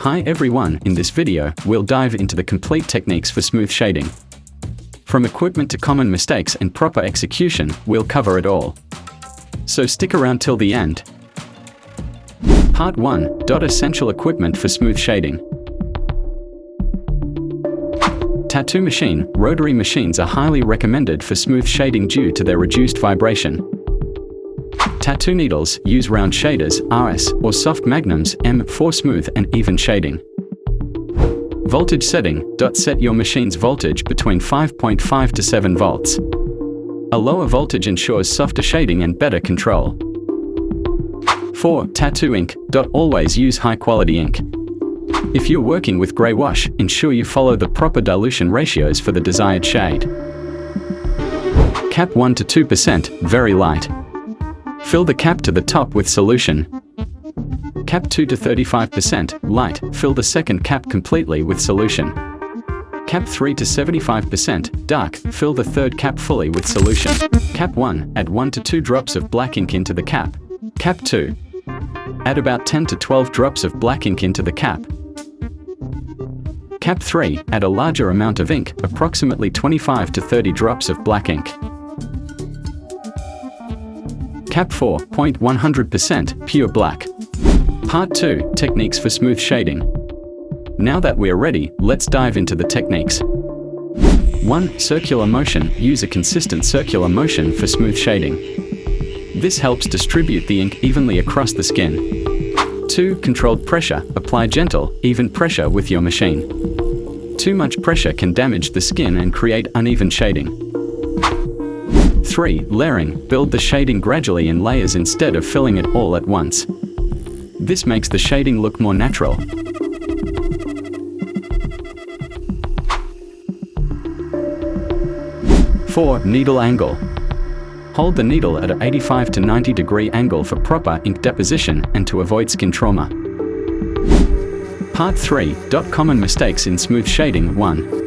Hi everyone, in this video, we'll dive into the complete techniques for smooth shading. From equipment to common mistakes and proper execution, we'll cover it all. So stick around till the end. Part 1. Essential equipment for smooth shading. Tattoo machine. Rotary machines are highly recommended for smooth shading due to their reduced vibration. Tattoo needles. Use round shaders, RS, or soft magnums, M, for smooth and even shading. Voltage setting. Set your machine's voltage between 5.5 to 7 volts. A lower voltage ensures softer shading and better control. 4. Tattoo ink. Always use high-quality ink. If you're working with grey wash, ensure you follow the proper dilution ratios for the desired shade. Cap 1 to 2%, very light. Fill the cap to the top with solution. Cap 2 to 35%, light. Fill the second cap completely with solution. Cap 3 to 75%, dark. Fill the third cap fully with solution. Cap 1, add 1 to 2 drops of black ink into the cap. Cap 2. Add about 10 to 12 drops of black ink into the cap. Cap 3, add a larger amount of ink, approximately 25 to 30 drops of black ink. Cap 4, 100% pure black. Part 2. Techniques for smooth shading. Now that we're ready, let's dive into the techniques. 1. Circular motion. Use a consistent circular motion for smooth shading. This helps distribute the ink evenly across the skin. 2. Controlled pressure. Apply gentle, even pressure with your machine. Too much pressure can damage the skin and create uneven shading. 3. Layering. Build the shading gradually in layers instead of filling it all at once. This makes the shading look more natural. 4. Needle angle. Hold the needle at an 85 to 90 degree angle for proper ink deposition and to avoid skin trauma. Part 3. Common mistakes in smooth shading. 1.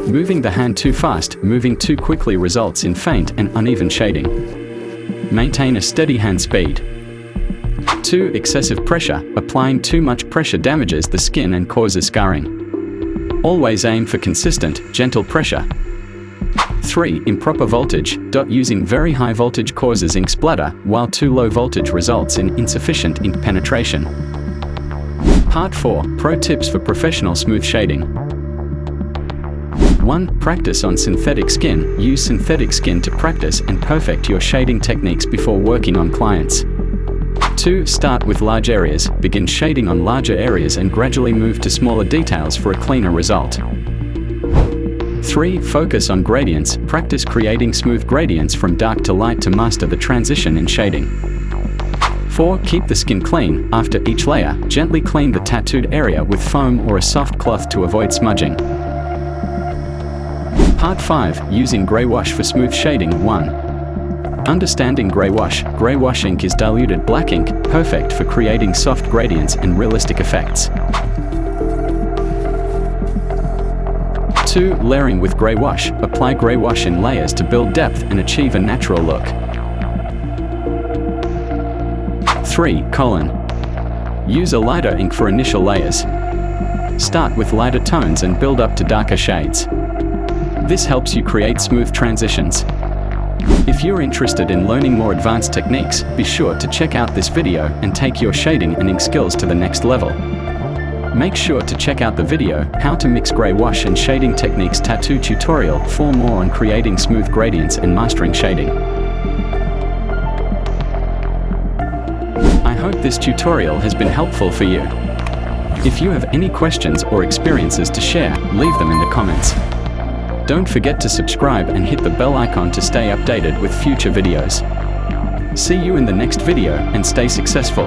Moving the hand too fast. Moving too quickly results in faint and uneven shading. Maintain a steady hand speed. 2. Excessive pressure. Applying too much pressure damages the skin and causes scarring. Always aim for consistent, gentle pressure. 3. Improper voltage. Using very high voltage causes ink splatter, while too low voltage results in insufficient ink penetration. Part 4. Pro tips for professional smooth shading. 1. Practice on synthetic skin. Use synthetic skin to practice and perfect your shading techniques before working on clients. 2. Start with large areas. Begin shading on larger areas and gradually move to smaller details for a cleaner result. 3. Focus on gradients. Practice creating smooth gradients from dark to light to master the transition in shading. 4. Keep the skin clean. After each layer, gently clean the tattooed area with foam or a soft cloth to avoid smudging. Part 5. Using grey wash for smooth shading. 1. Understanding grey wash. Grey wash ink is diluted black ink, perfect for creating soft gradients and realistic effects. 2. Layering with grey wash. Apply grey wash in layers to build depth and achieve a natural look. 3. Use a lighter ink for initial layers. Start with lighter tones and build up to darker shades. This helps you create smooth transitions. If you're interested in learning more advanced techniques, be sure to check out this video and take your shading and ink skills to the next level. Make sure to check out the video, How to Mix Grey Wash and Shading Techniques Tattoo Tutorial, for more on creating smooth gradients and mastering shading. I hope this tutorial has been helpful for you. If you have any questions or experiences to share, leave them in the comments. Don't forget to subscribe and hit the bell icon to stay updated with future videos. See you in the next video and stay successful.